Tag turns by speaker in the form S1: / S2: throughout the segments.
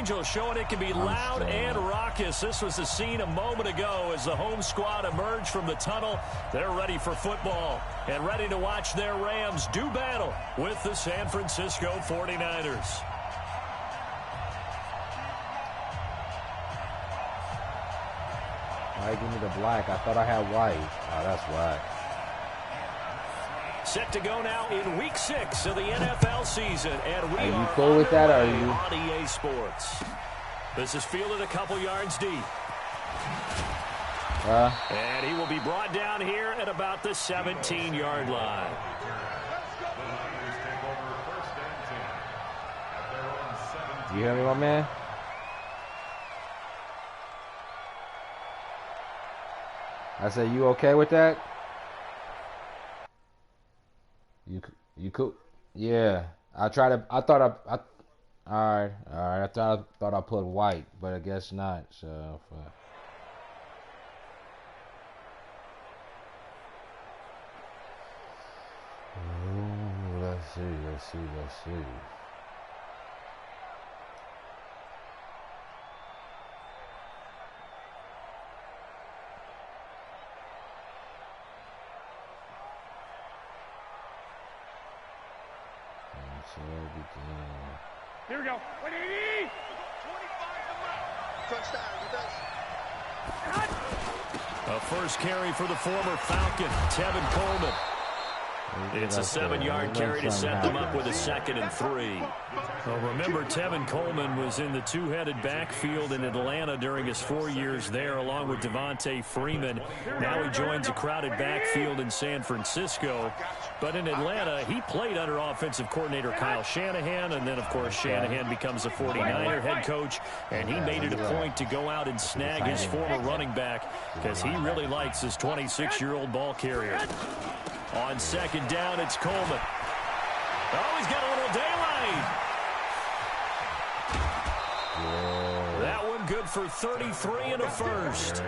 S1: Angel showing it can be loud and raucous. This was the scene a moment ago as the home squad emerged from the tunnel. They're ready for football and ready to watch their Rams do battle with the San Francisco 49ers.
S2: Why give me the black? I thought I had white. Oh, that's white.
S1: Set to go now in Week 6 of the NFL season, and we
S2: are you cool with that, or are you
S1: on EA Sports? This is fielded a couple yards deep, and he will be brought down here at about the 17-yard line.
S2: You hear me, my man? I said, you okay with that? You cool? Yeah. All right. I thought I put white, but I guess not. So. Let's see.
S3: Here we go. 180.
S1: A first carry for the former Falcon, Tevin Coleman. It's a 7-yard carry to set them up with a 2nd and 3. Well, remember, Tevin Coleman was in the two-headed backfield in Atlanta during his 4 years there, along with Devontae Freeman. Now he joins a crowded backfield in San Francisco. But in Atlanta, he played under offensive coordinator Kyle Shanahan, and then, of course, Shanahan becomes a 49er head coach, and he made it a point to go out and snag his former running back because he really likes his 26-year-old ball carrier. On 2nd down, it's Coleman. Oh, he's got a little daylight. That one good for 33 and a first.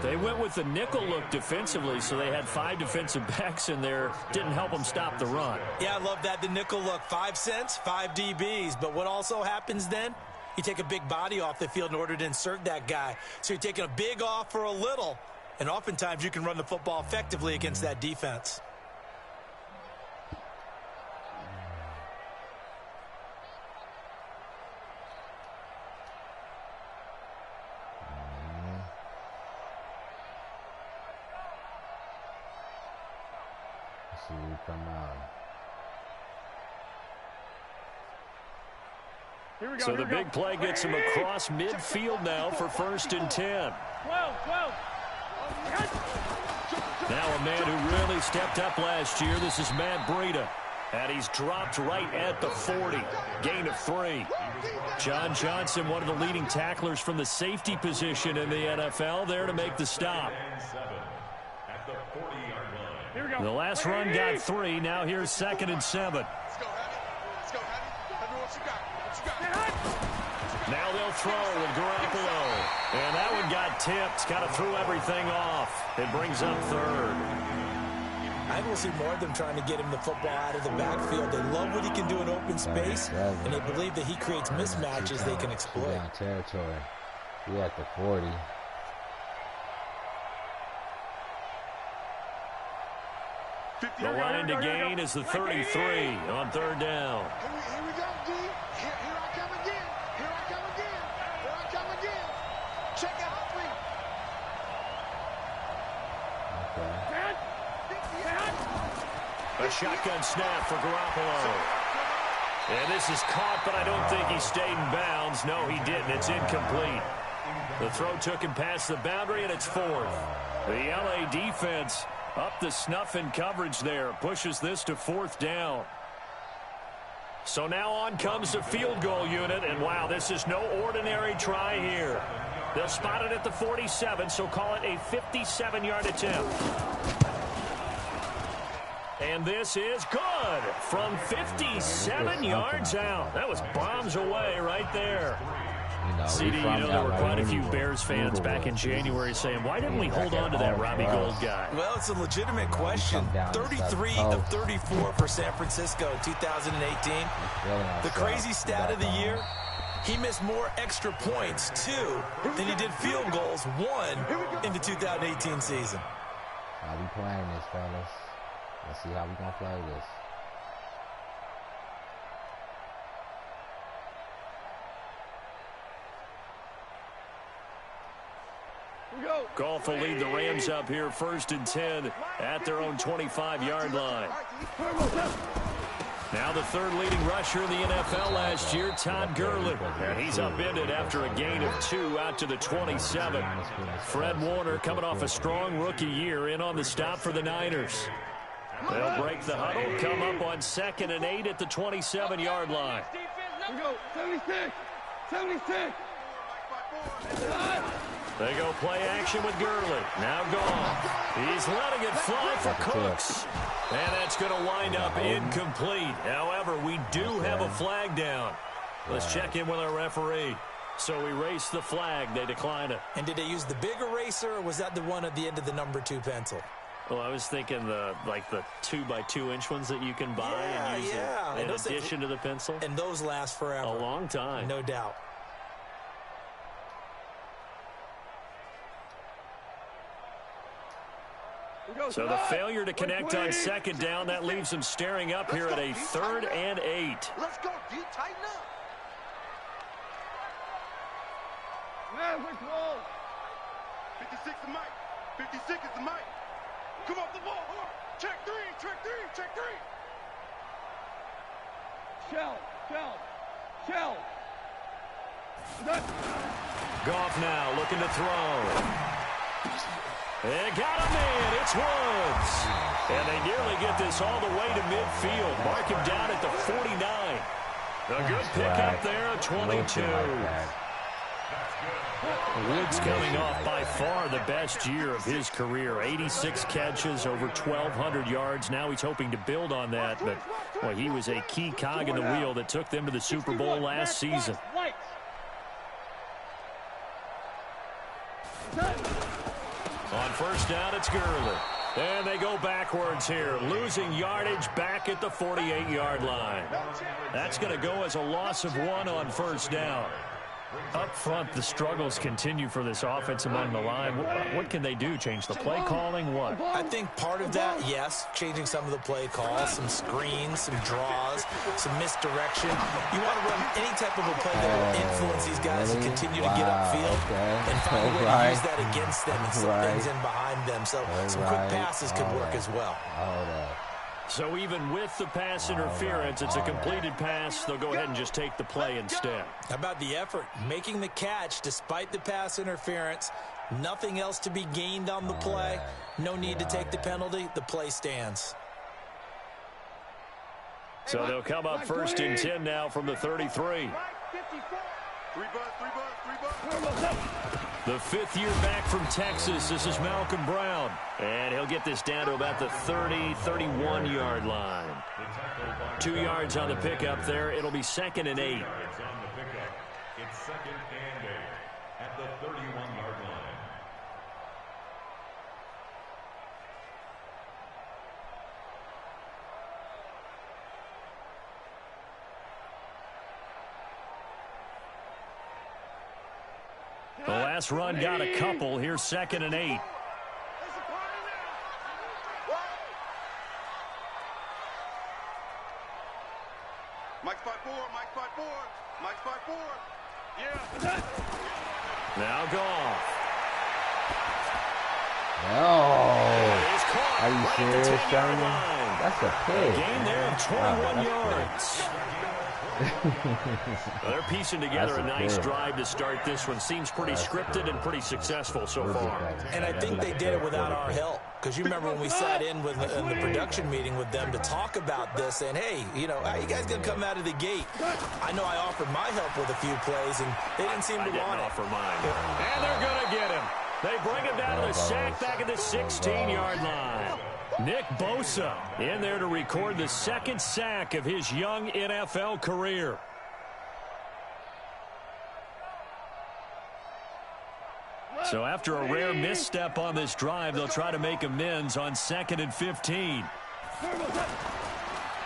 S1: They went with the nickel look defensively, so they had 5 defensive backs in there. Didn't help them stop the run.
S4: Yeah, I love that, the nickel look. 5 cents, 5 DBs. But what also happens then? You take a big body off the field in order to insert that guy. So you're taking a big off for a little. And oftentimes you can run the football effectively against that defense.
S2: See you come out.
S3: Here we go.
S1: So the big play gets him across midfield now for 1st and 10.
S3: 12.
S1: Now a man who really stepped up last year. This is Matt Breida. And he's dropped right at the 40. Gain of 3. John Johnson, one of the leading tacklers from the safety position in the NFL, there to make the stop. The last run got 3. Now here's 2nd and 7.
S5: Let's go, Heavy, what you got?
S1: Now they'll throw with Garoppolo. And that one got tipped. Kind of threw everything off. It brings up 3rd.
S4: I think we'll see more of them trying to get him the football out of the backfield. They love what he can do in open space, and they believe that he creates mismatches they can exploit.
S2: Down territory. We at the 40.
S1: The line to gain is the 33 on 3rd down.
S5: Here we go, D. Here I come again. Check out 3.
S1: A shotgun snap for Garoppolo. And this is caught, but I don't think he stayed in bounds. No, he didn't. It's incomplete. The throw took him past the boundary, and it's 4th. The LA defense up the snuff in coverage there. Pushes this to 4th down. So now on comes the field goal unit. And, wow, this is no ordinary try here. They'll spot it at the 47, so call it a 57-yard attempt. And this is good from 57 yards out. That was bombs away right there. CD, there were quite a few Bears fans back in January saying, why didn't we hold on to that Robbie Gould guy?
S4: Well, it's a legitimate question. 33 of 34 for San Francisco 2018. The crazy stat of the year, He missed more extra points, 2, than he did field goals, 1, in the 2018 season.
S2: How we playing this, fellas? Let's see how we gonna play this.
S1: Goff will lead the Rams up here 1st and 10 at their own 25-yard line. Now the 3rd leading rusher in the NFL last year, Todd Gurley. And he's upended after a gain of 2 out to the 27. Fred Warner coming off a strong rookie year in on the stop for the Niners. They'll break the huddle, come up on 2nd and 8 at the 27-yard line.
S3: We go, 76, 76.
S1: They go play action with Gurley. Now gone. He's letting it fly for Cooks. And that's going to wind up incomplete. However, we do have a flag down. Let's check in with our referee. So erase the flag. They decline it.
S4: And did they use the big eraser, or was that the one at the end of the number 2 pencil?
S1: Well, I was thinking the 2x2-inch ones that you can buy and use in addition to the pencil.
S4: And those last forever.
S1: A long time.
S4: No doubt.
S1: So the failure to connect on 2nd down, that leaves them staring up here at a 3rd and 8.
S5: Let's go, D. Tighten up.
S3: Man, we're close.
S5: 56 is Mike. 56 is the Mike. Come off the ball. Hard. Check 3. Check 3. Check 3.
S3: Shell.
S1: Goff now looking to throw. They got him in. It's Woods. And they nearly get this all the way to midfield. Mark him down at the 49. A good pickup there, 22. Woods coming off by far the best year of his career. 86 catches, over 1,200 yards. Now he's hoping to build on that. But, boy, he was a key cog in the wheel that took them to the Super Bowl last season. On 1st down, it's Gurley. And they go backwards here, losing yardage back at the 48-yard line. That's going to go as a loss of 1 on 1st down. Up front, the struggles continue for this offense among the line. What can they do? Change the play calling? What?
S4: I think part of that, yes, changing some of the play calls, some screens, some draws, some misdirection. You want to run any type of a play that will influence these guys to continue to get upfield and find a way to use that against them and slip things in behind them. So some quick passes could work as well.
S1: So even with the pass interference, it's a completed pass. They'll go ahead and just take the play instead.
S4: How about the effort? Making the catch despite the pass interference. Nothing else to be gained on the play. No need to take the penalty. The play stands.
S1: So they'll come up 1st and 10 now from the 33.
S5: 3 bus.
S1: The 5th year back from Texas, this is Malcolm Brown. And he'll get this down to about the 30, 31-yard line. 2 yards on the pickup there. It'll be 2nd and 8.
S6: It's 2nd and 8 at the 31-yard line.
S1: The last run got a couple. Here's 2nd and 8.
S5: Mike's 5-4. Mike's 5-4. Mike's 5-4. Yeah.
S1: Now Goff.
S2: Are you serious, Sherman? That's a pick.
S1: Gain there of 21 yards. They're piecing together a nice drive to start this one. Seems pretty scripted and pretty successful so far.
S4: And I think they did it without our help. Because you remember when we sat in with in the production meeting with them to talk about this, and hey, you know, how you guys gonna come out of the gate? I know I offered my help with a few plays, and they didn't seem to want it.
S1: Offer mine. And they're gonna get him. They bring him down to the sack back at the 16-yard line. Nick Bosa in there to record the 2nd sack of his young NFL career. So after a rare misstep on this drive, they'll try to make amends on 2nd and 15.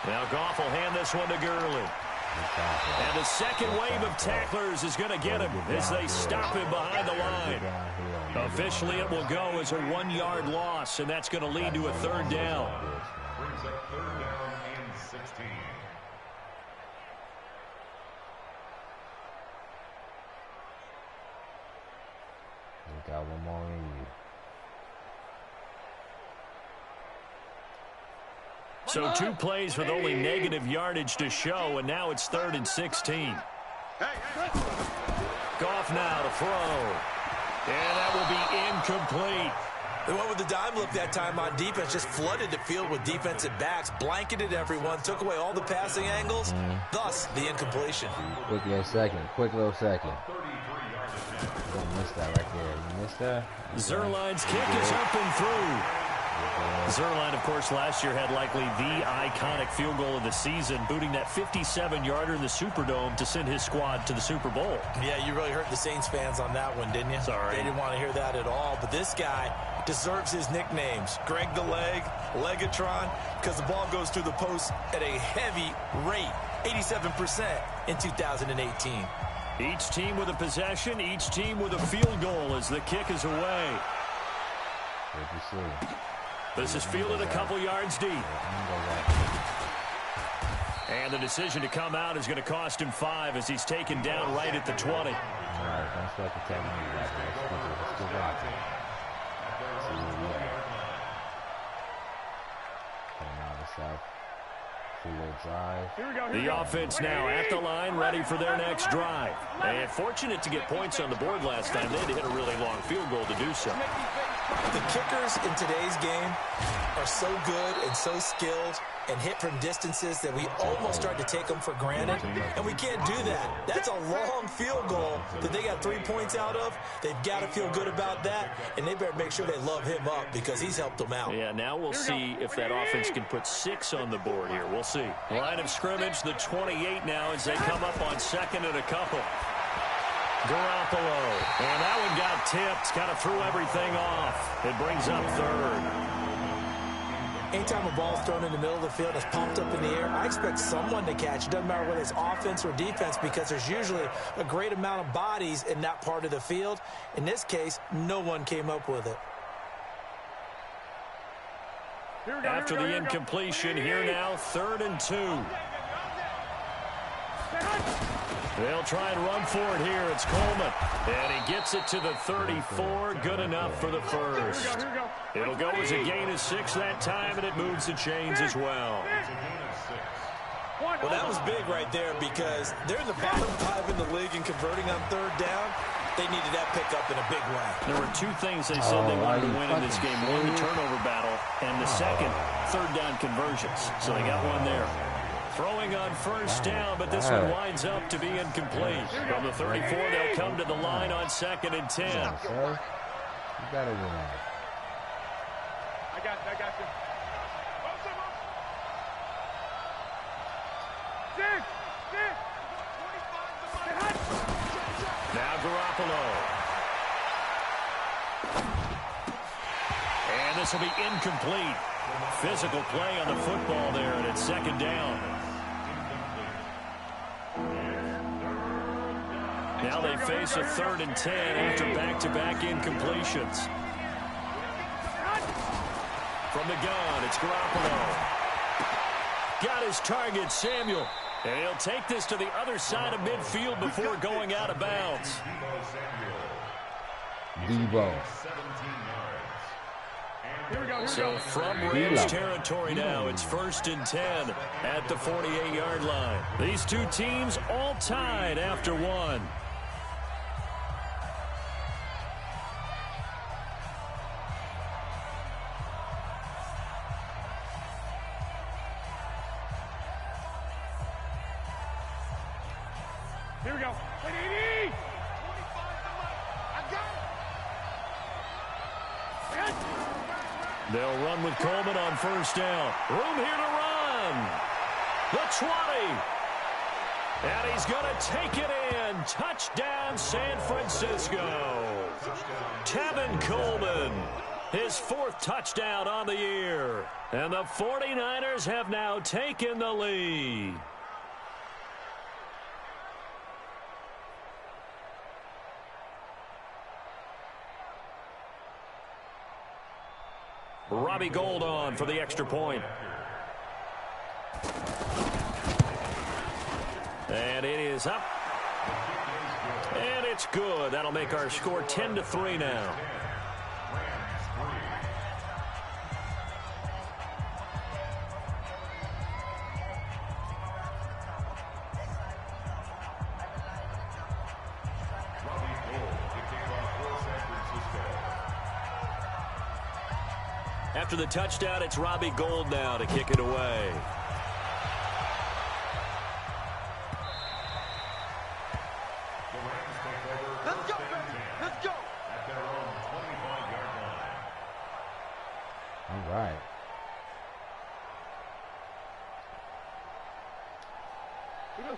S1: Now Goff will hand this one to Gurley. And the second wave of tacklers is going to get him as they stop him behind the line. Officially, it will go as a 1-yard loss, and that's going to lead to a third down.
S6: Brings up third down and 16.
S2: You got one more in you.
S1: So 2 plays with only negative yardage to show, and now it's 3rd and 16. Goff now to throw. And that will be incomplete.
S4: They went with the dime look that time on defense, just flooded the field with defensive backs, blanketed everyone, took away all the passing angles, thus the incompletion.
S2: Quick little second. You're going to miss that right there. You missed that?
S1: Zerline's kick is up and through. Zerline, of course, last year had likely the iconic field goal of the season, booting that 57-yarder in the Superdome to send his squad to the Super Bowl.
S4: Yeah, you really hurt the Saints fans on that one, didn't you?
S1: Sorry.
S4: They didn't want to hear that at all. But this guy deserves his nicknames. Greg the Leg, Legatron, because the ball goes through the post at a heavy rate, 87% in 2018.
S1: Each team with a possession, each team with a field goal as the kick is away.
S2: What you see?
S1: This is fielded a couple yards deep. And the decision to come out is going to cost him 5 as he's taken down right at the 20.
S2: All right, don't sweat the technique. Let's get rocking. See where we at. Coming out of the south. Drive.
S1: The offense now at the line, ready for their next drive. And fortunate to get points on the board last time. They had to hit a really long field goal to do so.
S4: The kickers in today's game are so good and so skilled and hit from distances that we almost start to take them for granted. And we can't do that. That's a long field goal that they got 3 points out of. They've got to feel good about that, and they better make sure they love him up because he's helped them out.
S1: Yeah, now we'll see if that offense can put 6 on the board here. We'll see. Line of scrimmage, the 28 now as they come up on 2nd and a couple. Garoppolo. And that one got tipped. Kind of threw everything off. It brings up 3rd.
S4: Anytime a ball is thrown in the middle of the field and it's popped up in the air, I expect someone to catch. It doesn't matter whether it's offense or defense because there's usually a great amount of bodies in that part of the field. In this case, no one came up with it.
S1: After the incompletion, here now, 3rd and 2. They'll try and run for it here. It's Coleman. And he gets it to the 34. Good enough for the first. It'll go as a gain of 6 that time, and it moves the chains as well.
S4: Well, that was big right there because they're in the bottom 5 in the league in converting on 3rd down. They needed that pickup in a big way.
S1: There were 2 things they said they wanted to win in this game. One, the turnover battle, and the second, 3rd down conversions. So they got one there. Throwing on 1st down, but this one winds up to be incomplete. From the 34, they'll come to the line on 2nd and 10.
S2: You got it in there.
S3: I got you.
S1: Now Garoppolo. And this will be incomplete. Physical play on the football there, and it's 2nd down. Now they face a 3rd and 10 after back-to-back incompletions. From the gun, it's Garoppolo. Got his target, Samuel. And he'll take this to the other side of midfield before going out of bounds.
S2: Debo.
S1: So from Rams territory now, it's 1st and 10 at the 48-yard line. These 2 teams all tied after 1.
S3: Here we go.
S1: They'll run with Coleman on 1st down. Room here to run. The 20. And he's going to take it in. Touchdown, San Francisco. Tevin Coleman, his 4th touchdown on the year. And the 49ers have now taken the lead. Robbie Gould on for the extra point. And it is up. And it's good. That'll make our score 10-3 now. After the touchdown, it's Robbie Gould now to kick it away.
S5: Let's go, baby. Let's go.
S6: At their own 25-yard line.
S2: All right.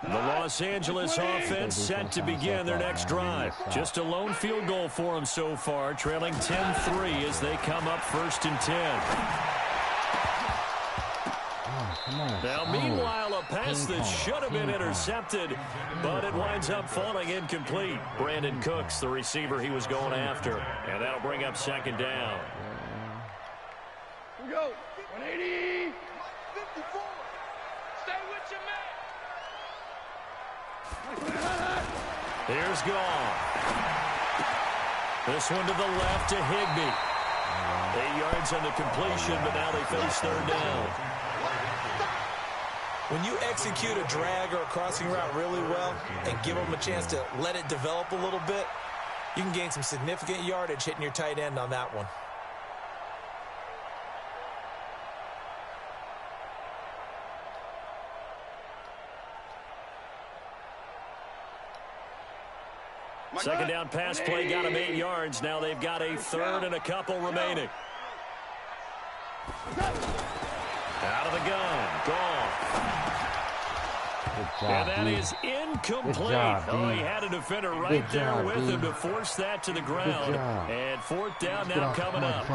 S1: The Los Angeles offense set to begin their next drive. Just a lone field goal for them so far, trailing 10-3 as they come up 1st and 10. Now, meanwhile, a pass that should have been intercepted, but it winds up falling incomplete. Brandon Cooks, the receiver he was going after, and that'll bring up 2nd down.
S3: Here we go. 180.
S5: 54.
S3: Stay with your man.
S1: Here's Goff. This one to the left to Higbee. 8 yards on the completion, but now they face 3rd down.
S4: When you execute a drag or a crossing route really well and give them a chance to let it develop a little bit, you can gain some significant yardage hitting your tight end on that one.
S1: Second down pass play got him 8 yards. Now they've got a 3rd and a couple remaining. Out of the gun. Goff. And that is incomplete. He had a defender right there with him to force that to the ground. And 4th down now coming up.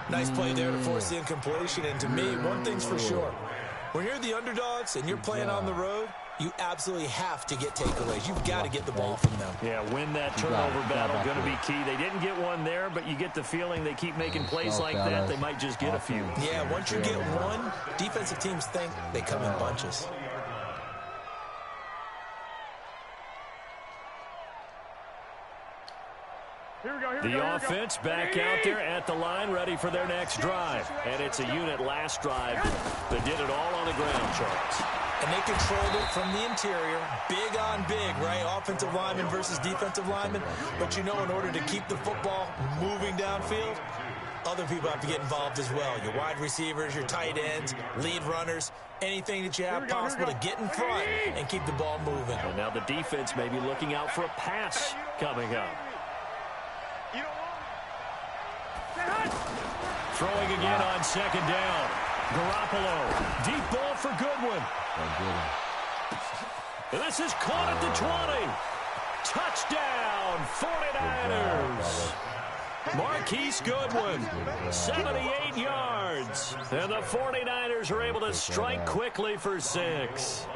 S4: Nice play there to force the incompletion. And to me, one thing's for sure. When you're the underdogs and you're playing on the road, you absolutely have to get takeaways. You've got to get the ball from them.
S1: Yeah, win that turnover battle. Going to be key. They didn't get one there, but you get the feeling they keep making plays like that. They might just get a few.
S4: Yeah, once you get one, defensive teams think they come in bunches.
S1: The offense back out there at the line, ready for their next drive. And it's a unit last drive that did it all on the ground, Charles.
S4: And they controlled it from the interior, big on big, right? Offensive lineman versus defensive lineman. But you know, in order to keep the football moving downfield, other people have to get involved as well. Your wide receivers, your tight ends, lead runners, anything that you have possible to get in front and keep the ball moving.
S1: And now the defense may be looking out for a pass coming up. Throwing again on 2nd down. Garoppolo, deep ball for Goodwin. This is caught at the 20. Touchdown, 49ers. Marquise Goodwin, 78 yards. And the 49ers are able to strike quickly for 6.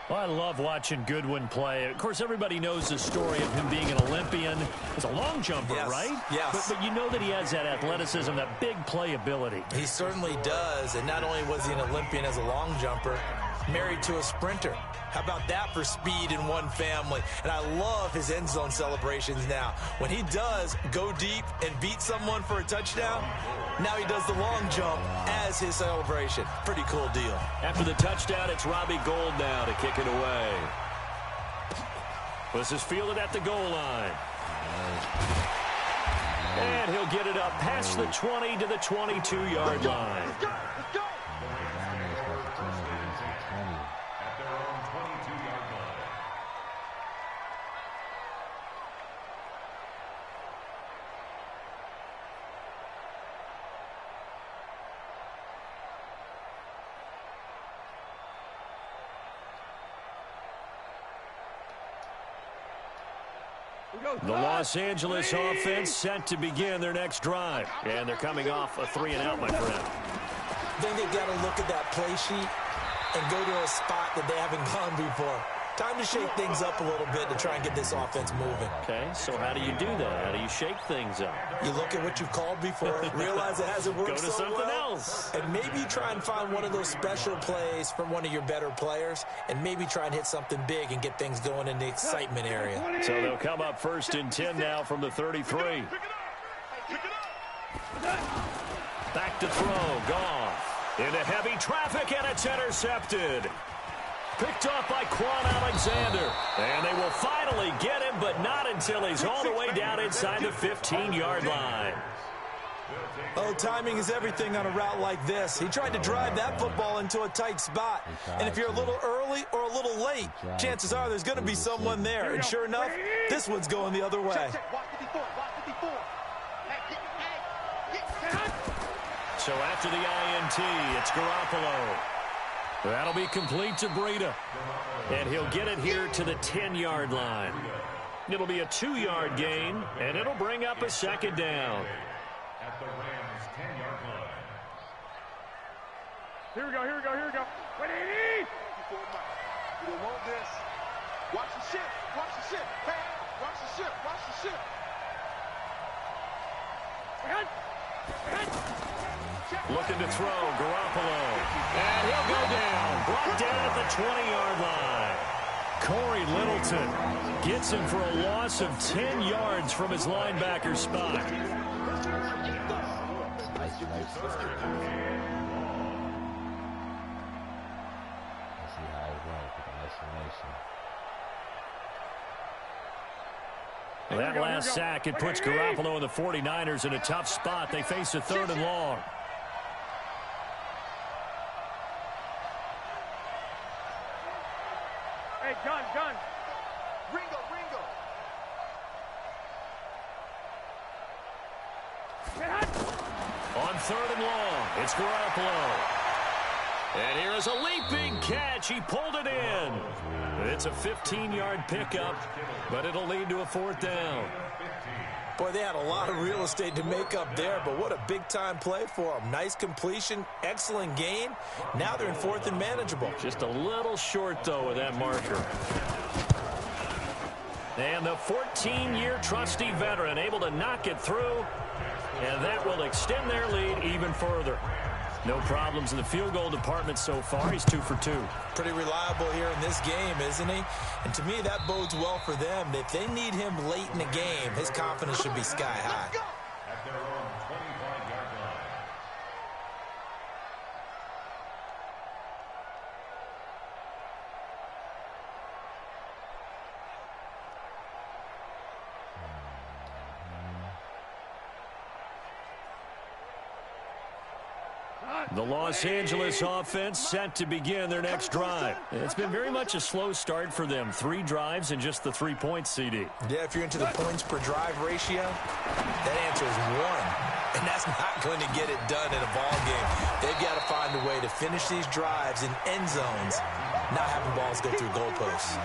S1: Well, I love watching Goodwin play. Of course, everybody knows the story of him being an Olympian. He's a long jumper, right?
S4: Yes.
S1: But you know that he has that athleticism, that big playability.
S4: He certainly does. And not only was he an Olympian as a long jumper, married to a sprinter. How about that for speed in one family? And I love his end zone celebrations now. When he does go deep and beat someone for a touchdown, now he does the long jump as his celebration. Pretty cool deal.
S1: After the touchdown, it's Robbie Gould now to kick it away. This is fielded at the goal line. And he'll get it up past the 20 to the 22-yard line.
S5: Let's go. Let's go.
S6: At their own 22-yard line.
S1: The Los Angeles offense set to begin their next drive. And they're coming off a 3-and-out, my friend.
S4: I think they've got to look at that play sheet and go to a spot that they haven't gone before. Time to shake things up a little bit to try and get this offense moving.
S1: Okay, so how do you do that? How do you shake things up?
S4: You look at what you called before, realize it hasn't worked
S1: Go to
S4: so
S1: something
S4: well,
S1: else.
S4: and maybe you try and find one of those special plays from one of your better players, and maybe try and hit something big and get things going in the excitement area.
S1: So they'll come up 1st and 10 now from the 33. Back to throw, gone. Into heavy traffic, and it's intercepted. Picked off by Quan Alexander. And they will finally get him, but not until he's all the way down inside the 15-yard line.
S4: Oh, timing is everything on a route like this. He tried to drive that football into a tight spot. And if you're a little early or a little late, chances are there's going to be someone there. And sure enough, this one's going the other way.
S1: So after the INT, it's Garoppolo. That'll be complete to Breida. And he'll get it here to the 10-yard line. It'll be a 2-yard gain, and it'll bring up a 2nd down.
S6: At the Rams' 10-yard line.
S3: Here we go, here we go, here we go. 180!
S5: You don't want this. Watch the ship. Watch the ship. Hey, watch the ship. Watch the ship.
S1: Looking to throw, Garoppolo. And he'll go down. Brought down at the 20-yard line. Corey Littleton gets him for a loss of 10 yards from his linebacker spot. That last sack, it puts Garoppolo and the 49ers in a tough spot. They face a 3rd and long.
S3: Hey, gun.
S5: Ringo.
S1: On 3rd and long, it's Garoppolo. And here is a leaping catch. He pulled it in. It's a 15-yard pickup, but it'll lead to a 4th down.
S4: Boy, they had a lot of real estate to make up there, but what a big-time play for them. Nice completion, excellent gain. Now they're in 4th and manageable.
S1: Just a little short, though, with that marker. And the 14-year trusty veteran able to knock it through, and that will extend their lead even further. No problems in the field goal department so far. He's 2 for 2.
S4: Pretty reliable here in this game, isn't he? And to me, that bodes well for them. If they need him late in the game, his confidence should be sky high.
S6: At their own 25-yard line.
S1: The Los Angeles offense set to begin their next drive. It's been very much a slow start for them. 3 drives and just the 3 points, CD.
S4: Yeah, if you're into the points per drive ratio, that answer is 1. And that's not going to get it done in a ball game. They've got to find a way to finish these drives in end zones, not having balls go through goalposts.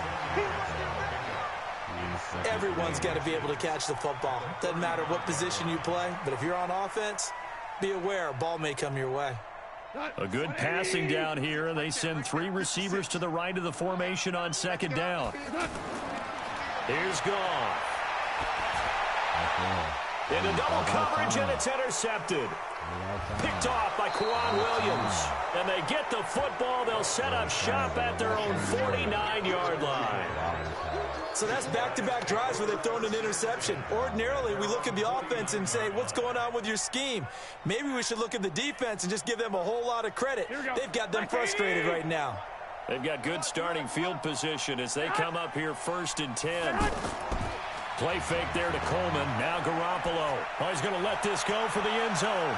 S4: Everyone's got to be able to catch the football. Doesn't matter what position you play, but if you're on offense, be aware a ball may come your way.
S1: A good passing down here, and they send 3 receivers to the right of the formation on 2nd down. Here's Goff. Into double coverage, and it's intercepted. Picked off by Quan Williams. And they get the football. They'll set up shop at their own 49-yard line.
S4: So that's back-to-back drives where they've thrown an interception. Ordinarily, we look at the offense and say, what's going on with your scheme? Maybe we should look at the defense and just give them a whole lot of credit. They've got them frustrated right now.
S1: They've got good starting field position as they come up here 1st and 10. Play fake there to Coleman. Now Garoppolo. Oh, he's going to let this go for the end zone.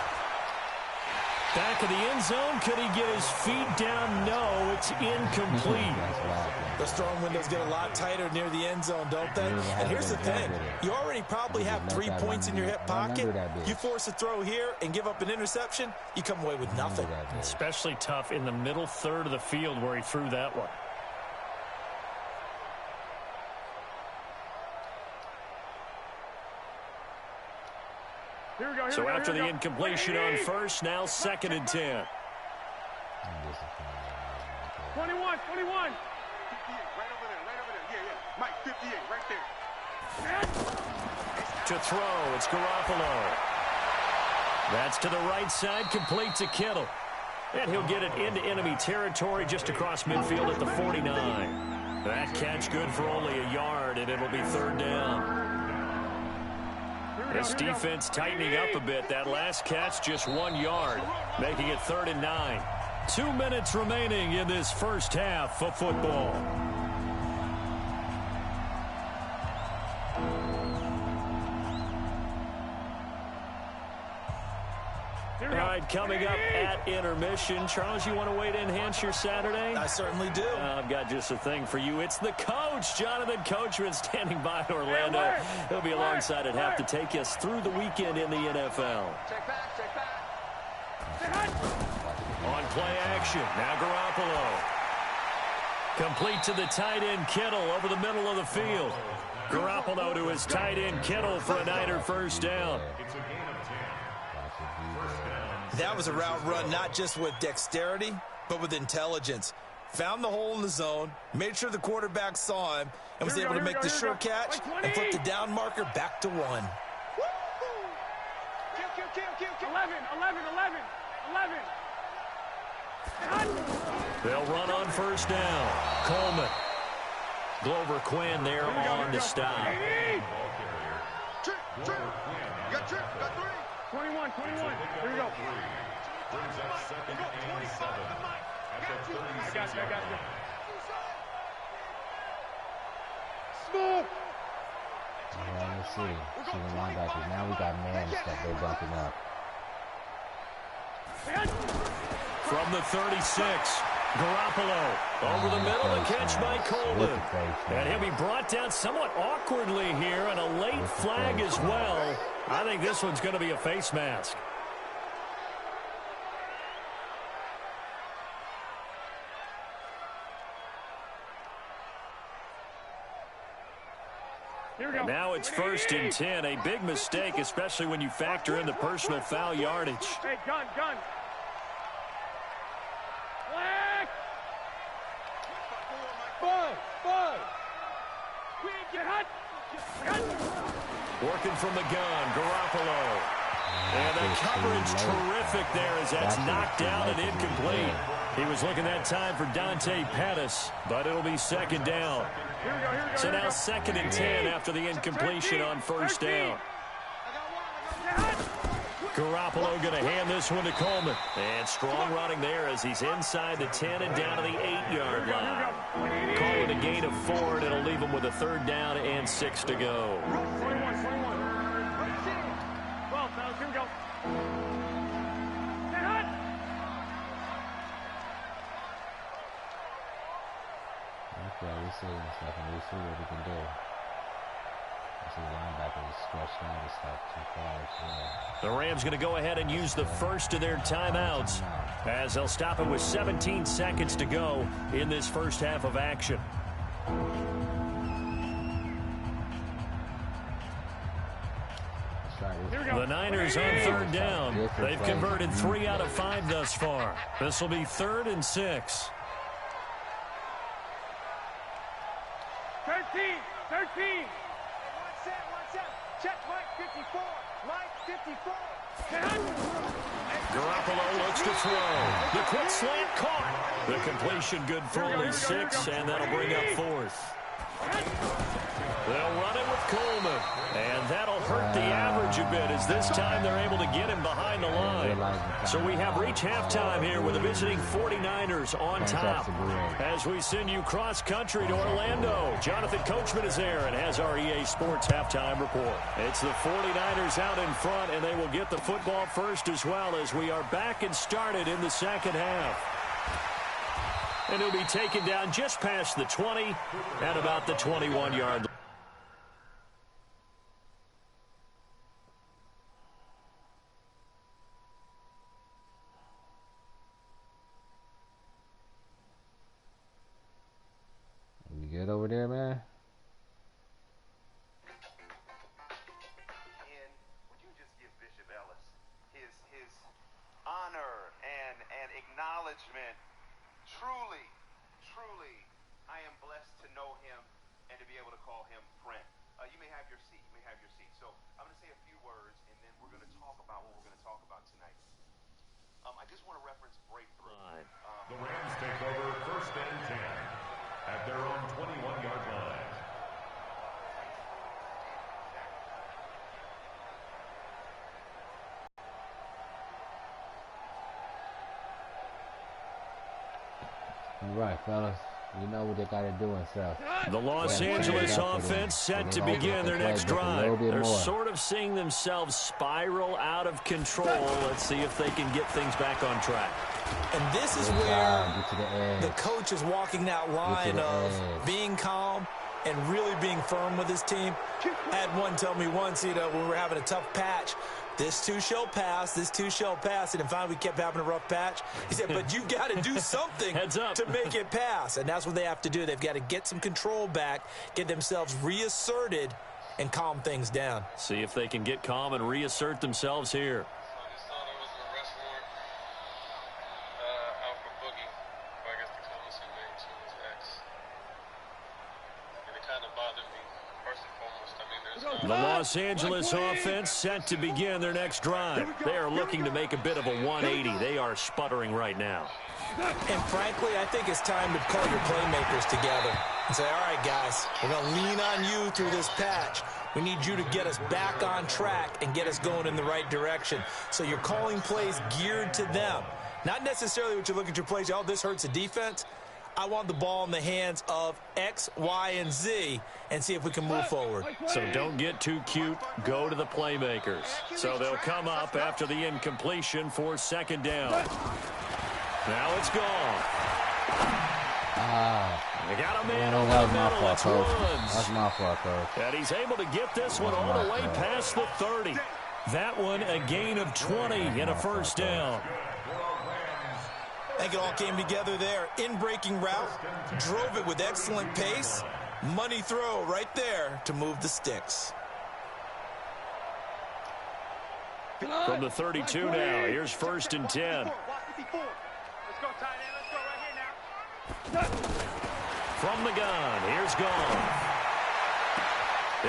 S1: Back of the end zone. Could he get his feet down? No, it's incomplete.
S4: Those throwing windows get a lot tighter near the end zone, don't they? And here's the thing. You already probably have 3 points in your hip pocket. You force a throw here and give up an interception, you come away with nothing.
S1: Especially tough in the middle 3rd of the field where he threw that one. So after the incompletion on 1st, now 2nd and 10.
S3: 21.
S5: Right over there. yeah. Mike, 58, right there.
S1: To throw, it's Garoppolo. That's to the right side, complete to Kittle. And he'll get it into enemy territory just across midfield at the 49. That catch good for only a yard, and it'll be third down. This defense tightening up a bit. That last catch, just 1 yard, making it 3rd and 9. 2 minutes remaining in this first half of football. All right, coming up at intermission. Charles, you want to wait to enhance your Saturday?
S4: I certainly do.
S1: I've got just a thing for you. It's the coach, Jonathan Coachman, standing by in Orlando. He'll be alongside at half to take us through the weekend in the NFL.
S3: Check back.
S1: On play action, now Garoppolo. Complete to the tight end, Kittle, over the middle of the field. Garoppolo to his tight end, Kittle, for a Niner first down.
S4: That was a route run not just with dexterity, but with intelligence. Found the hole in the zone, made sure the quarterback saw him, and was able to make the sure catch and flip the down marker back to 1.
S3: Kill. 11.
S1: They'll run on first down. Coleman. Glover Quinn there on the stop.
S5: Trick. You got trick. You got 3.
S3: 21. Here we go.
S6: Brings up 2nd and 7 at the 36
S3: I got you.
S5: Smooth.
S2: Yeah, let's see. See the linebackers. Now we got man that they're bumping up.
S1: From the 36, Garoppolo over the middle, the catch by Coleman. And he'll be brought down somewhat awkwardly here, and a late flag as well. I think this one's going to be a face mask.
S3: Here we go.
S1: Now it's 1st and 10, a big mistake, especially when you factor in the personal foul yardage.
S3: Hey, gun. Black. Ball. Get hot.
S1: Working from the gun, Garoppolo. And the coverage terrific there as that's knocked down and incomplete. He was looking that time for Dante Pettis, but it'll be 2nd down.
S3: Here we go.
S1: So now 2nd and 10 after the incompletion on first down. Garoppolo going to hand this one to Coleman. And strong running there as he's inside the 10 and down to the 8-yard line. Call it a gain of 4, and it'll leave him with a 3rd down and 6 to go.
S3: 21. 12, fellas, here we go. Get hot.
S2: Okay, we see stuff, and we see what we can do. The linebacker is stretched out and stuff too far. So.
S1: The Rams going to go ahead and use the first of their timeouts as they'll stop it with 17 seconds to go in this first half of action. The Niners on 3rd down. They've converted 3 out of 5 thus far. This will be 3rd and 6.
S3: 13.
S7: Check Mike 54. Mike 54.
S1: Garoppolo looks to throw. The quick slant caught. The completion good for only 6, and that'll bring up 4th. They'll run it with Coleman, and that'll hurt the average a bit as this time they're able to get him behind the line. So we have reached halftime here with the visiting 49ers on top. As we send you cross-country to Orlando, Jonathan Coachman is there and has our EA Sports halftime report. It's the 49ers out in front, and they will get the football first as well as we are back and started in the second half. And he'll be taken down just past the 20 at about the 21-yard line.
S2: You good over there, man?
S8: And would you just give Bishop Ellis his honor and acknowledgement? Truly, I am blessed to know him and to be able to call him friend. You may have your seat. You may have your seat. So I'm going to say a few words, and then we're going to talk about what we're going to talk about tonight. I just want to reference breakthrough.
S6: The Rams take over 1st and 10 at their own 21-yard line.
S2: All right, fellas. You know what they got to do and stuff.
S1: The Los Angeles offense set to begin their next drive. They're sort of seeing themselves spiral out of control. Let's see if they can get things back on track.
S4: And this is where the coach is walking that line of being calm and really being firm with his team. I had one tell me once, when we were having a tough patch, this too shall pass, this too shall pass. And then finally we kept having a rough patch. He said, but you've got to do something to make it pass. And that's what they have to do. They've got to get some control back, get themselves reasserted, and calm things down.
S1: See if they can get calm and reassert themselves here. The Los Angeles offense set to begin their next drive. They are looking to make a bit of a 180. They are sputtering right now.
S4: And frankly, I think it's time to call your playmakers together and say, all right, guys, we're going to lean on you through this patch. We need you to get us back on track and get us going in the right direction. So you're calling plays geared to them. Not necessarily what you look at your plays, oh, this hurts the defense. I want the ball in the hands of X, Y, and Z and see if we can move forward.
S1: So don't get too cute. Go to the playmakers. So they'll come up after the incompletion for 2nd down. Now it's gone. They got a man over the middle. It's Woods.
S2: That's my fault, Coach.
S1: And he's able to get this one all the way past the 30. That one a gain of 20 and a 1st down.
S4: I think it all came together there. In-breaking route, drove it with excellent pace. Money throw right there to move the sticks.
S1: From the 32 now, here's 1st and 10.
S7: Let's go, tight end. Let's go right here now.
S1: From the gun, here's gone.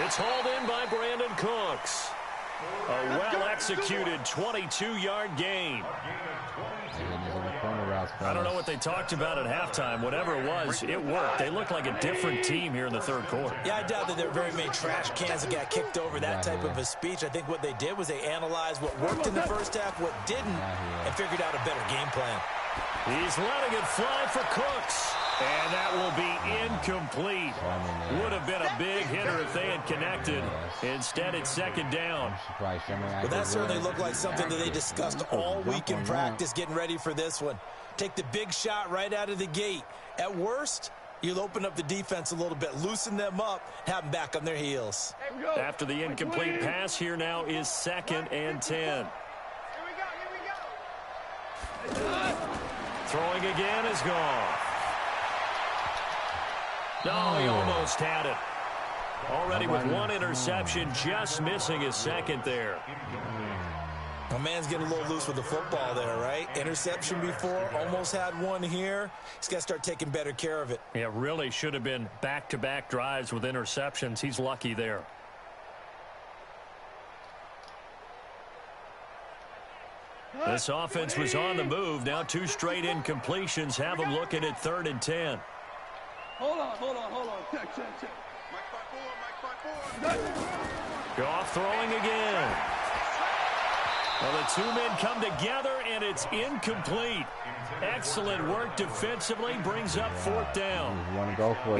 S1: It's hauled in by Brandon Cooks. A well-executed 22-yard gain. I don't know what they talked about at halftime. Whatever it was, it worked. They look like a different team here in the 3rd quarter.
S4: Yeah, I doubt that there are very many trash cans that got kicked over, that type of a speech. I think what they did was they analyzed what worked in the first half, what didn't, and figured out a better game plan.
S1: He's letting it fly for Cooks. And that will be incomplete. Would have been a big hitter if they had connected. Instead, it's 2nd down.
S4: Well, that certainly looked like something that they discussed all week in practice getting ready for this one. Take the big shot right out of the gate. At worst, you'll open up the defense a little bit, loosen them up, have them back on their heels.
S1: After the incomplete pass, here now is 2nd and 10.
S7: Here we go.
S1: Throwing again is gone. No, he almost had it. Already with 1 interception, just missing his 2nd there.
S4: My man's getting a little loose with the football there, right? Interception before, almost had 1 here. He's got to start taking better care of it.
S1: Yeah, really should have been back-to-back drives with interceptions. He's lucky there. This offense was on the move. Now 2 straight incompletions have them looking at 3rd and 10.
S7: Hold on. Check.
S5: Mike 5-4.
S1: Goff throwing again. Well, the 2 men come together, and it's incomplete. Excellent work defensively. Brings up 4th down.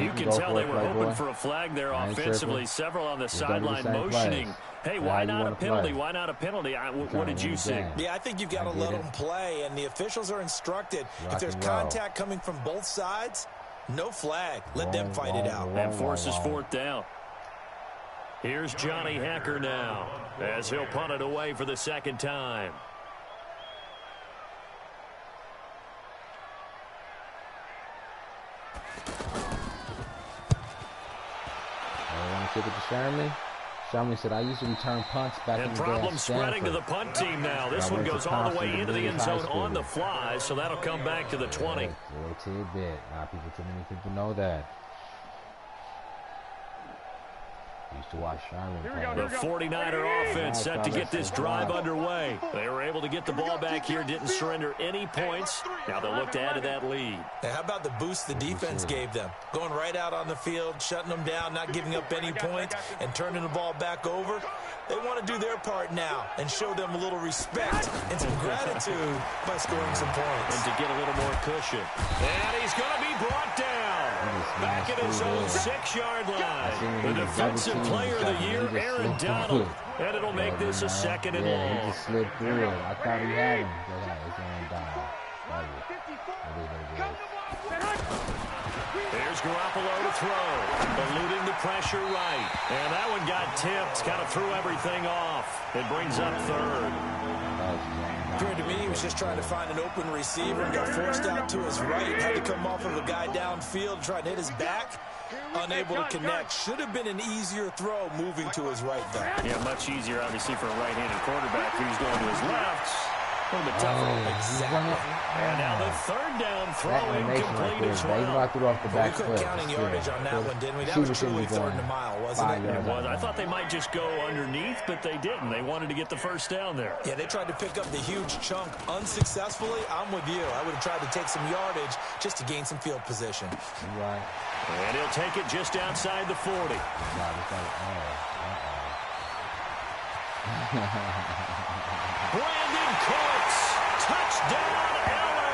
S1: You can tell they were hoping for a flag there offensively. Several on the sideline motioning. Hey, why not a penalty? Why not a penalty? What did you see?
S4: Yeah, I think you've got to let them play, and the officials are instructed. If there's contact coming from both sides, no flag. Let them fight it out.
S1: And forces 4th down. Here's Johnny Hecker now as he'll punt it away for the 2nd time.
S2: I want to kick it to Sherman. Sherman said, I used to return punts back in the day.
S1: And problem spreading to the punt team now. This one goes all the way into the end zone on the fly, so that'll come back to the 20.
S2: Little tidbit. Not many people know that. Used to watch Sherman.
S1: The 49er offense set to get this drive underway. They were able to get the ball back here, didn't surrender any points. Now they'll look to add to that lead.
S4: Now, how about the boost the defense gave them? Going right out on the field, shutting them down, not giving up any points, and turning the ball back over. They want to do their part now and show them a little respect and some gratitude by scoring some points.
S1: And to get a little more cushion. And he's going to be brought down. Back at his own 6-yard line. The defensive player of the year, Aaron Donald. And it'll make this a second and long.
S2: He just slid through it. I thought he had him. It's Aaron Donald.
S1: There's Garoppolo to throw. Eluding the pressure right. And that one got tipped. Kind of threw everything off. It brings up third.
S4: Appeared to me he was just trying to find an open receiver and got forced out to his right. Had to come off of a guy downfield, trying to hit his back. Unable to connect. Should have been an easier throw moving to his right, though.
S1: Yeah, much easier, obviously, for a right-handed quarterback who's going to his left. A little bit tougher.
S4: Exactly.
S1: And now the third down throw incomplete as well.
S4: We couldn't counting yardage on that one, didn't we? That was truly third and a mile, wasn't it?
S1: It was. I thought they might just go underneath, but they didn't. They wanted to get the first down there.
S4: Yeah, they tried to pick up the huge chunk unsuccessfully. I'm with you. I would have tried to take some yardage just to gain some field position.
S2: Right.
S1: And he'll take it just outside the 40. Brandon Cooks, touchdown LA.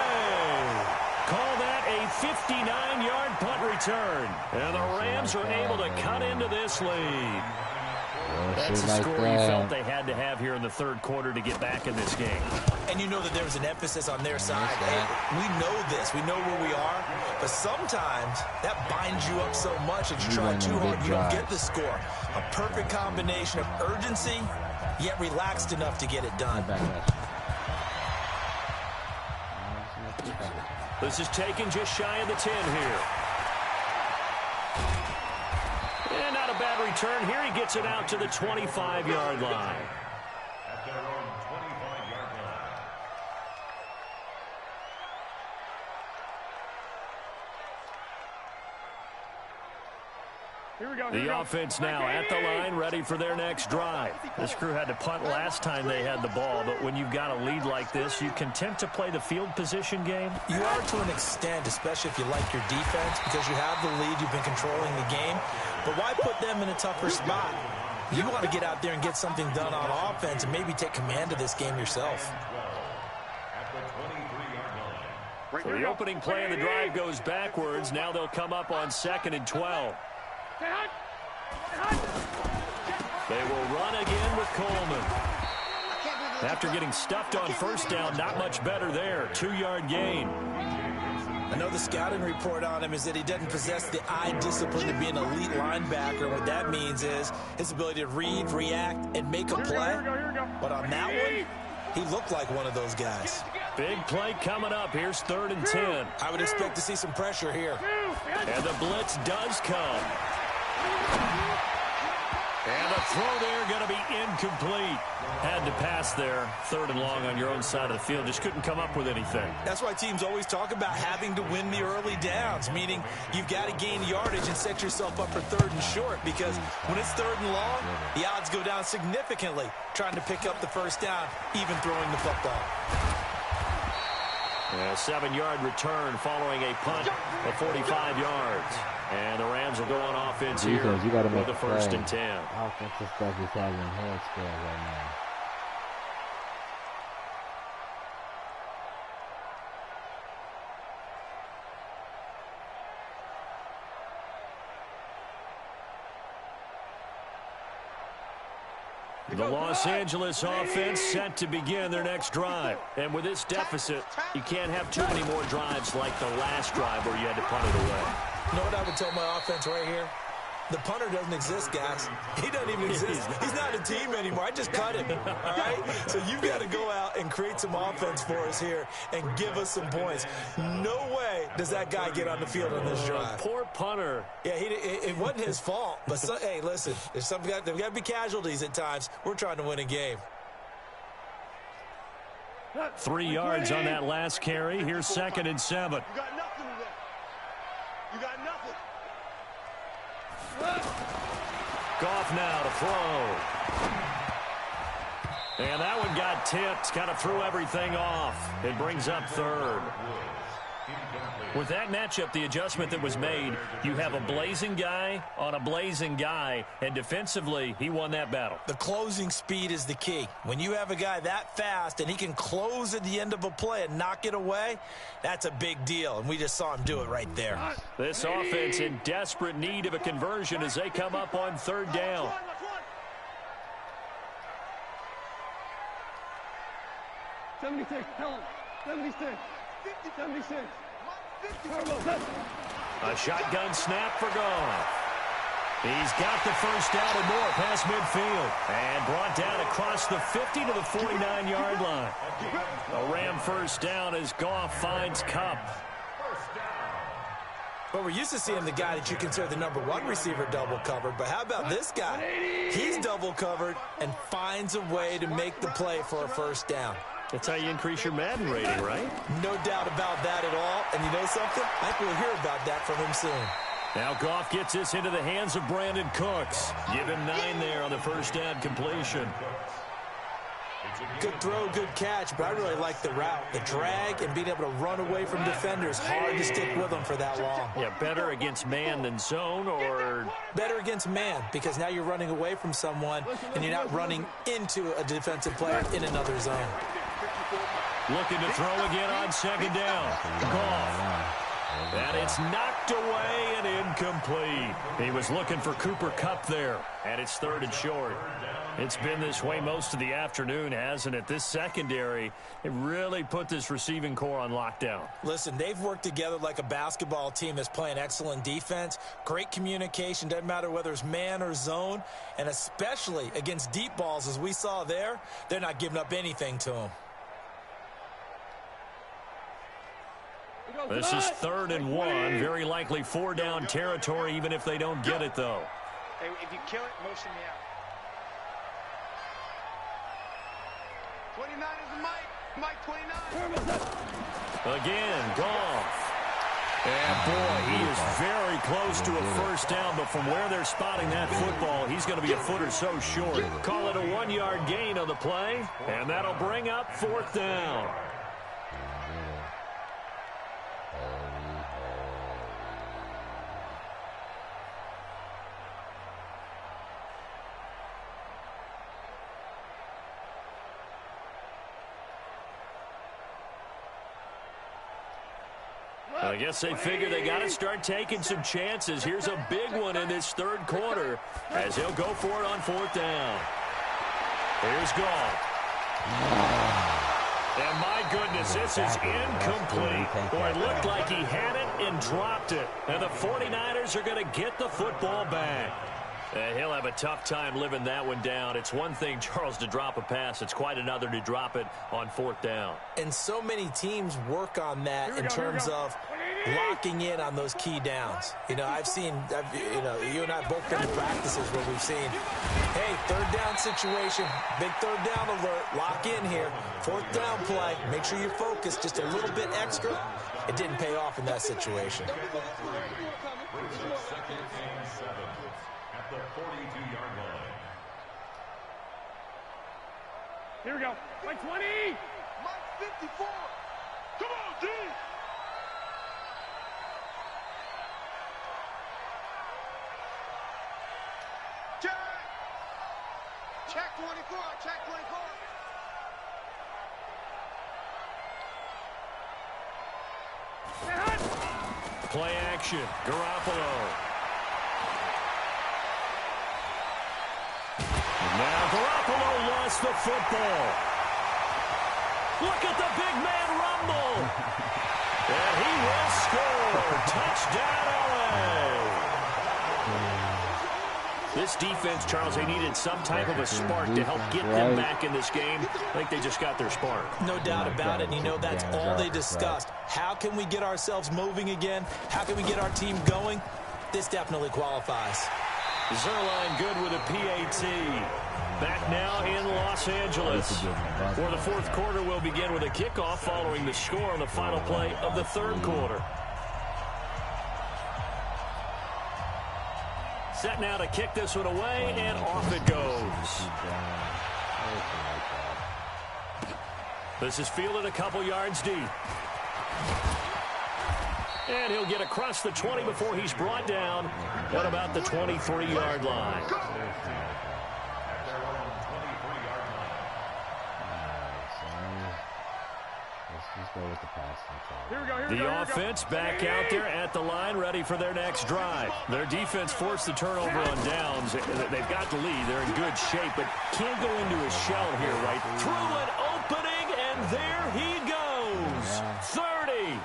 S1: Call that a 59-yard punt return. And the Rams are able to cut into this lead. That's the score you felt they had to have here in the third quarter to get back in this game.
S4: And you know that there was an emphasis on their side. Hey, we know this. We know where we are. But sometimes that binds you up so much that you try too hard, you don't get the score. A perfect combination of urgency, yet relaxed enough to get it done.
S1: This is taken just shy of the 10 here. And not a bad return here. He gets it out to the 25-yard line.
S6: At their own 25-yard line.
S1: The offense now at the line, ready for their next drive. This crew had to punt last time they had the ball, but when you've got a lead like this, you content to play the field position game?
S4: You are to an extent, especially if you like your defense, because you have the lead, you've been controlling the game. But why put them in a tougher spot? You want to get out there and get something done on offense and maybe take command of this game yourself.
S1: So the opening play of the drive goes backwards. Now they'll come up on 2nd and 12. They will run again with Coleman. After getting stuffed on first down, not much better there. 2-yard gain.
S4: I know the scouting report on him is that he doesn't possess the eye discipline to be an elite linebacker. What that means is his ability to read, react, and make a play. But on that one, he looked like one of those guys.
S1: Big play coming up. Here's 3rd and 10.
S4: I would expect to see some pressure here.
S1: And the blitz does come. And the throw there going to be incomplete. Had to pass there. 3rd and long on your own side of the field. Just couldn't come up with anything.
S4: That's why teams always talk about having to win the early downs, meaning you've got to gain yardage and set yourself up for 3rd and short, because when it's 3rd and long, the odds go down significantly trying to pick up the first down, even throwing the football.
S1: A 7-yard return following a punt of 45 yards. And the Rams will go on offense here
S2: you gotta
S1: with
S2: make
S1: the 1st and 10.
S2: Offensive stuff is having head spells right now.
S1: The Los Angeles offense set to begin their next drive. And with this deficit, you can't have too many more drives like the last drive where you had to punt it away.
S4: You know what I would tell my offense right here? The punter doesn't exist, guys. He doesn't even exist. He's not a team anymore. I just cut him, all right? So you've got to go out and create some offense for us here and give us some points. No way does that guy get on the field on this drive.
S1: Poor punter.
S4: Yeah, it wasn't his fault. But, hey, listen, there's got to be casualties at times. We're trying to win a game.
S1: 3 yards on that last carry. Here's 2nd and 7.
S5: You got nothing today. You got nothing.
S1: Goff now to throw. And that one got tipped, kind of threw everything off. It brings up third. With that matchup, the adjustment that was made, you have a blazing guy on a blazing guy, and defensively, he won that battle.
S4: The closing speed is the key. When you have a guy that fast and he can close at the end of a play and knock it away, that's a big deal, and we just saw him do it right there.
S1: This offense in desperate need of a conversion as they come up on third down. A shotgun snap for Goff. He's got the first down and more past midfield. And brought down across the 50 to the 49-yard line. A Ram first down as Goff finds Kupp.
S4: Well, we're used to seeing the guy that you consider the #1 receiver double covered, but how about this guy? He's double covered and finds a way to make the play for a first down.
S1: That's how you increase your Madden rating, right?
S4: No doubt about that at all. And you know something? I think we'll hear about that from him soon.
S1: Now Goff gets this into the hands of Brandon Cooks. Give him 9 there on the first down completion.
S4: Good throw, good catch, but I really like the route. The drag and being able to run away from defenders. Hard to stick with them for that long.
S1: Yeah, better against man than zone, or
S4: better against man, because now you're running away from someone and you're not running into a defensive player in another zone.
S1: Looking to throw again on second down. Goff. And it's knocked away and incomplete. He was looking for Cooper Kupp there. And it's third and short. It's been this way most of the afternoon, hasn't it? This secondary, it really put this receiving core on lockdown.
S4: Listen, they've worked together like a basketball team that's playing excellent defense. Great communication, doesn't matter whether it's man or zone. And especially against deep balls, as we saw there, they're not giving up anything to them.
S1: This is 3rd and 1. Very likely 4-down territory, even if they don't get it, though.
S7: Hey, if you kill it, motion me out.
S5: 29 is the Mike 29.
S1: Again, Goff. And, boy, he is very close to a first down, but from where they're spotting that football, he's going to be a foot or so short. Call it a 1-yard gain on the play, and that'll bring up 4th down. I guess they figure they got to start taking some chances. Here's a big one in this third quarter as he'll go for it on 4th down. Here's Goff. And my goodness, this is incomplete. Boy, it looked like he had it and dropped it. And the 49ers are going to get the football back. He'll have a tough time living that one down. It's one thing, Charles, to drop a pass. It's quite another to drop it on 4th down.
S4: And so many teams work on that in terms of locking in on those key downs. You know, you and I both been in practices where we've seen, hey, 3rd down situation, big 3rd down alert, lock in here, 4th down play, make sure you're focused just a little bit extra. It didn't pay off in that situation.
S6: The 42-yard line.
S7: Here we go. Mike 20.
S5: Mike 54. Come on, D. Check. Check 24. Check 24.
S1: Play action. Garoppolo. Now Garoppolo lost the football. Look at the big man rumble. And he will score. Touchdown, LA. This defense, Charles, they needed some type of a spark to help get them back in this game. I think they just got their spark.
S4: No doubt about it. And you know, that's all they discussed. How can we get ourselves moving again? How can we get our team going? This definitely qualifies.
S1: Zerline good with a PAT. Back now in Los Angeles. For the 4th quarter, we'll begin with a kickoff following the score on the final play of the 3rd quarter. Set now to kick this one away, and off it goes. This is fielded a couple yards deep. And he'll get across the 20 before he's brought down. What about the 23-yard line?
S2: Let's go with the pass.
S1: The offense back out there at the line, ready for their next drive. Their defense forced the turnover on downs. They've got the lead. They're in good shape, but can't go into a shell here, right? Through an opening, and there he goes. 30,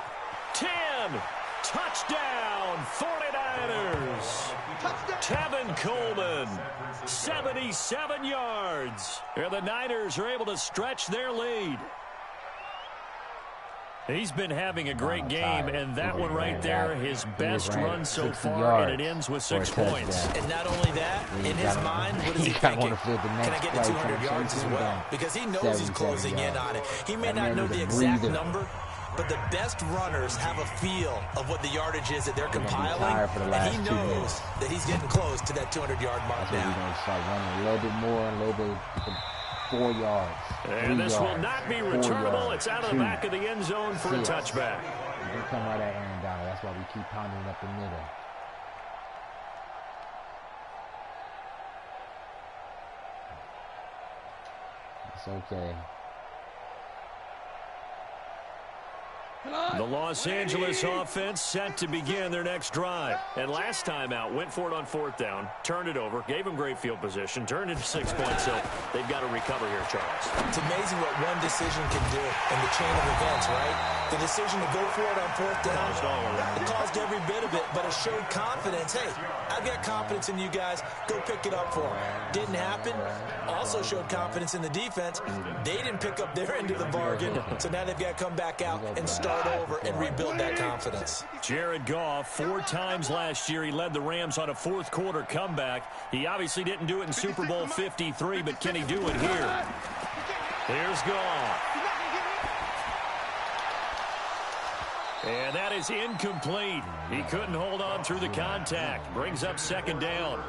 S1: 10, touchdown, 49ers. Tevin Coleman, 77 yards. And the Niners are able to stretch their lead. He's been having a great game, and that one right there, his best run so far, and it ends with 6 points.
S4: And not only that, in his mind, what is he thinking? Can I get to 200 yards as well? Because he knows he's closing in on it. He may not know the exact number, but the best runners have a feel of what the yardage is that they're compiling, and he knows that he's getting close to that 200-yard mark now.
S2: We're going to start running a little bit more, a little bit 4 yards.
S1: And this will not be returnable. It's out of the back of the end zone for a touchback.
S2: We're going to come right at Aaron Donald. That's why we keep pounding up the middle. It's okay.
S1: The Los Angeles offense set to begin their next drive. And last time out, went for it on 4th down, turned it over, gave them great field position, turned it 6 points. So they've got to recover here, Charles.
S4: It's amazing what one decision can do in the chain of events, right? The decision to go for it on 4th down, it caused every bit of it, but it showed confidence. Hey, I've got confidence in you guys. Go pick it up for them. Didn't happen. Also showed confidence in the defense. They didn't pick up their end of the bargain, so now they've got to come back out and start over and rebuild that confidence.
S1: Jared Goff, 4 times last year, he led the Rams on a 4th quarter comeback. He obviously didn't do it in Super Bowl 53, but can he do it here? Here's Goff. And that is incomplete. He couldn't hold on through the contact. Brings up 2nd down.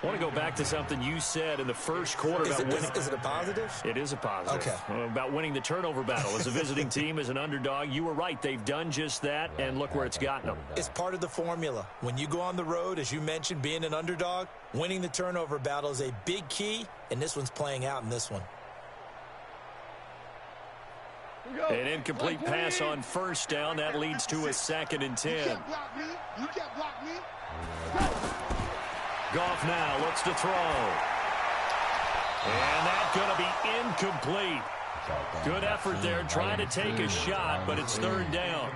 S1: I want to go back to something you said in the first quarter.
S4: Is it a positive?
S1: It is a positive.
S4: Okay.
S1: About winning the turnover battle. As a visiting team, as an underdog, you were right. They've done just that, and look where it's gotten them.
S4: It's part of the formula. When you go on the road, as you mentioned, being an underdog, winning the turnover battle is a big key, and this one's playing out in this one.
S1: An incomplete pass on 1st down. That leads to a 2nd and 10.
S5: You can't block me. You can't block me.
S1: Goff now looks to throw. And that's going to be incomplete. Good effort there trying to take a shot, but it's 3rd down.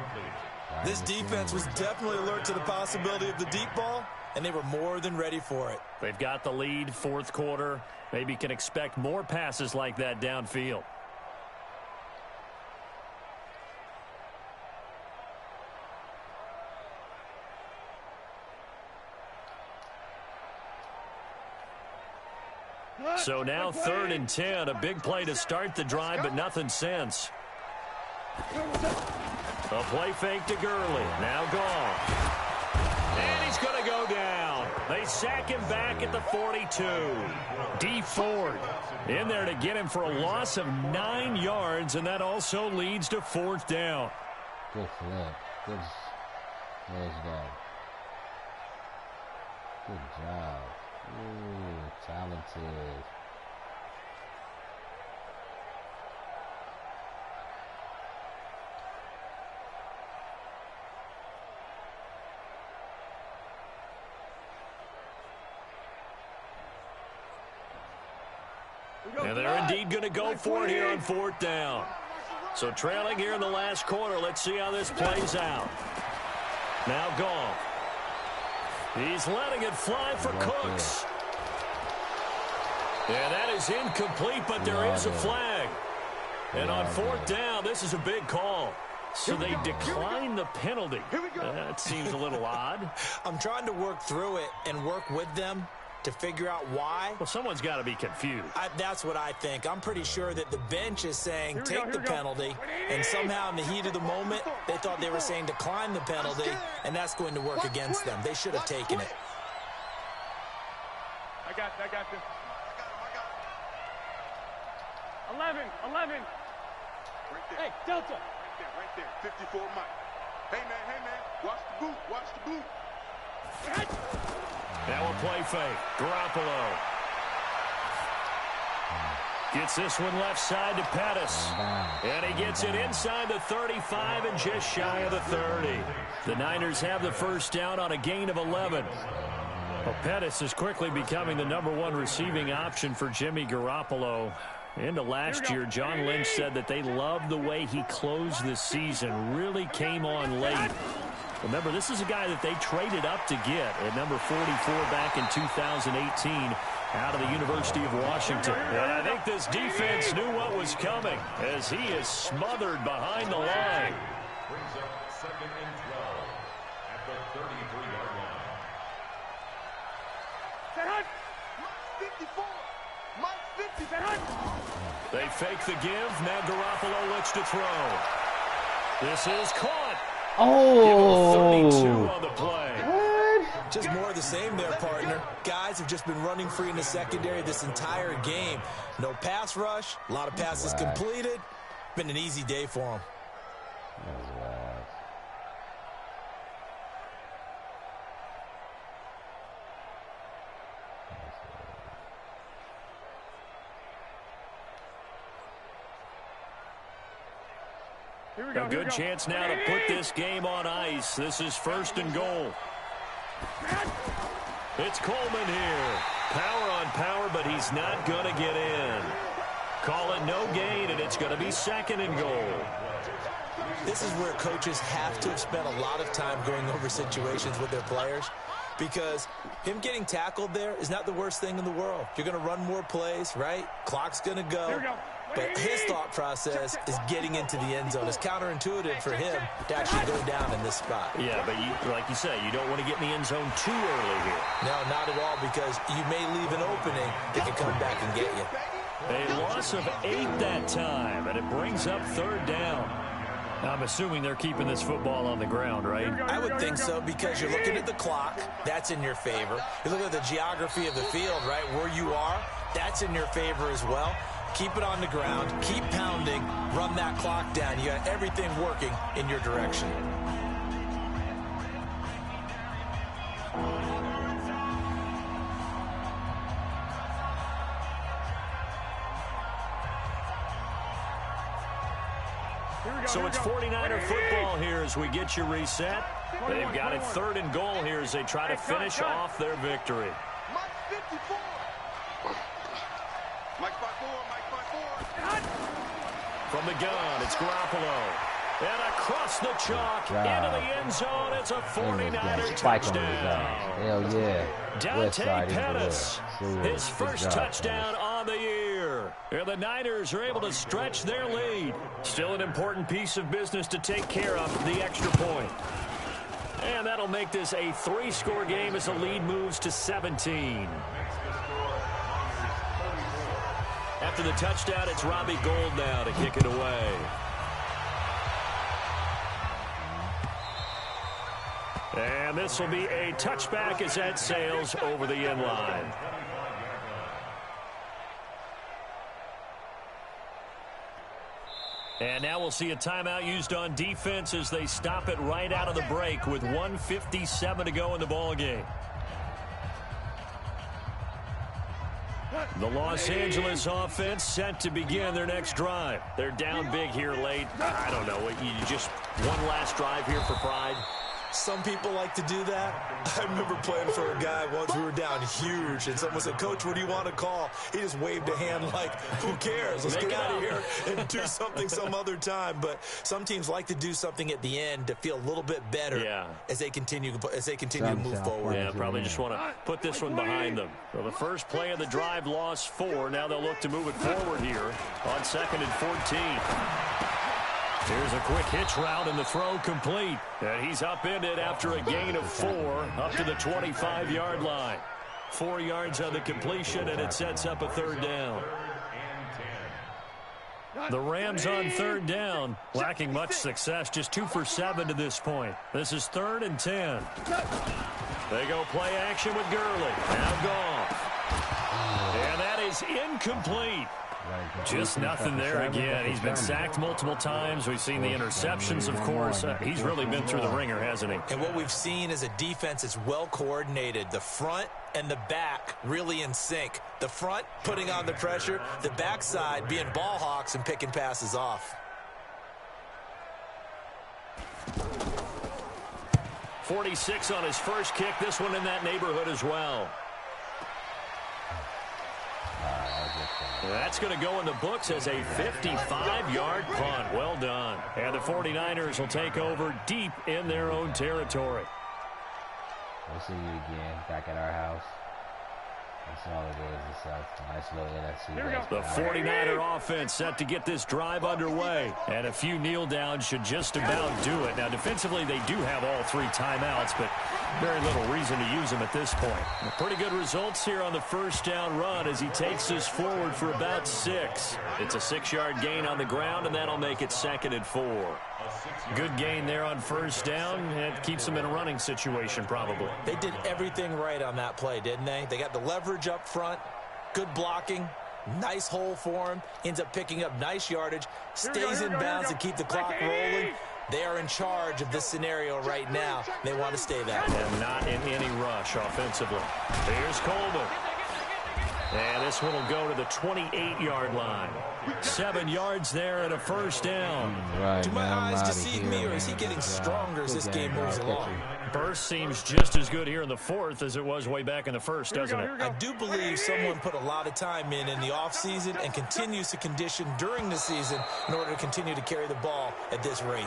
S4: This defense was definitely alert to the possibility of the deep ball, and they were more than ready for it.
S1: They've got the lead, 4th quarter. Maybe can expect more passes like that downfield. So now 3rd and 10, a big play to start the drive, but nothing since. A play fake to Gurley, now gone. And he's going to go down. They sack him back at the 42. D Ford in there to get him for a loss of 9 yards, and that also leads to 4th down.
S2: Good flip. There's that. Good job. Ooh, talented.
S1: And they're indeed going to go for it here on 4th down. So trailing here in the last quarter. Let's see how this plays out. Now Goff. He's letting it fly for Cooks. And that is incomplete, but there is a flag. And on 4th down, this is a big call. So they decline the penalty. That seems a little odd.
S4: I'm trying to work through it and work with them to figure out why.
S1: Well, someone's got to be confused.
S4: That's what I think. I'm pretty sure that the bench is saying take the penalty, and somehow in the heat of the moment, they thought they were saying decline the penalty, and that's going to work against them. They should have taken it.
S7: I got this.
S5: I got him.
S7: 11.
S5: Right there.
S7: Hey, Delta.
S5: Right there. 54 Mike. Hey, man. Watch the boot.
S1: Now a play fake. Garoppolo gets this one left side to Pettis. And he gets it inside the 35 and just shy of the 30. The Niners have the first down on a gain of 11. Well, Pettis is quickly becoming the #1 receiving option for Jimmy Garoppolo. Into last year, John Lynch said that they loved the way he closed the season. Really came on late. Remember, this is a guy that they traded up to get at number 44 back in 2018 out of the University of Washington. And I think this defense knew what was coming as he is smothered behind the line.
S6: Brings up 2nd and 12 at the 33-yard line.
S7: Set hunt.
S5: Mike 54. Mike 50.
S7: Set hunt.
S1: They fake the give. Now Garoppolo looks to throw. This is caught.
S2: Oh!
S1: 32 on the play.
S4: Just more of the same there, partner. Guys have just been running free in the secondary this entire game. No pass rush, a lot of passes completed. Been an easy day for them.
S1: A good chance now to put this game on ice. This is 1st and goal. It's Coleman here. Power on power, but he's not going to get in. Call it no gain, and it's going to be 2nd and goal.
S4: This is where coaches have to have spent a lot of time going over situations with their players, because him getting tackled there is not the worst thing in the world. You're going to run more plays, right? Clock's going to go. But his thought process is getting into the end zone. It's counterintuitive for him to actually go down in this spot.
S1: Yeah, but like you say, you don't want to get in the end zone too early here.
S4: No, not at all, because you may leave an opening that can come back and get you.
S1: A loss of 8 that time, and it brings up 3rd down. I'm assuming they're keeping this football on the ground, right?
S4: I would think so, because you're looking at the clock. That's in your favor. You're looking at the geography of the field, right? Where you are, that's in your favor as well. Keep it on the ground. Keep pounding. Run that clock down. You got everything working in your direction.
S1: So it's 49er football here as we get you reset. They've got it 3rd and goal here as they try to finish off their victory.
S5: Mike 54. Mike 54.
S1: From the gun, it's Garoppolo. And across the chalk, into the end zone, it's a 49er touchdown.
S2: Hell yeah.
S1: Dante Pettis, his first touchdown on the year. And the Niners are able to stretch their lead. Still an important piece of business to take care of, the extra point. And that'll make this a 3-score game as the lead moves to 17. After the touchdown, it's Robbie Gould now to kick it away. And this will be a touchback as that sails over the end line. And now we'll see a timeout used on defense as they stop it right out of the break with 1:57 to go in the ballgame. The Los Angeles offense set to begin their next drive. They're down big here late. I don't know. You just one last drive here for pride.
S4: Some people like to do that. I remember playing for a guy once. We were down huge, and someone said, "Coach, what do you want to call?" He just waved a hand like, who cares? Let's get out of here and do something some other time. But some teams like to do something at the end to feel a little bit better as they continue to move forward.
S1: Yeah, probably just want to put this one behind them. So the first play of the drive lost 4. Now they'll look to move it forward here on 2nd and 14. Here's a quick hitch route, and the throw complete. And he's upended after a gain of 4 up to the 25-yard line. 4 yards on the completion, and it sets up a 3rd down. The Rams on 3rd down, lacking much success, just 2 for 7 to this point. This is 3rd and 10. They go play action with Gurley. Now Goff. is incomplete. Just nothing there again. He's been sacked multiple times. We've seen the interceptions, of course. He's really been through the ringer, hasn't he?
S4: And what we've seen is a defense that's well coordinated. The front and the back really in sync. The front putting on the pressure, the backside being ball hawks and picking passes off.
S1: 46 on his first kick. This one in that neighborhood as well. That's going to go in the books as a 55-yard punt. Well done. And the 49ers will take over deep in their own territory.
S2: We'll see you again back at our house. That's all it is. It's a nice little NFC.
S1: The 49er offense set to get this drive underway. And a few kneel downs should just about do it. Now, defensively, they do have all 3 timeouts, but very little reason to use them at this point. Pretty good results here on the first down run as he takes us forward for about 6. It's a 6-yard gain on the ground, and that'll make it 2nd and 4. Good gain there on first down. It keeps them in a running situation, probably.
S4: They did everything right on that play, didn't they? They got the leverage up front, good blocking, nice hole for him, ends up picking up nice yardage, stays in bounds to keep the clock rolling. They are in charge of this scenario right now. They want to stay that way.
S1: And not in any rush offensively. Here's Coleman. And this one will go to the 28-yard line. 7 yards there and a first down.
S2: Right,
S4: Do my eyes deceive me, or is he getting stronger as this game moves along?
S1: Burst seems just as good here in the 4th as it was way back in the 1st, doesn't it?
S4: I do believe someone put a lot of time in the offseason and continues to condition during the season in order to continue to carry the ball at this rate.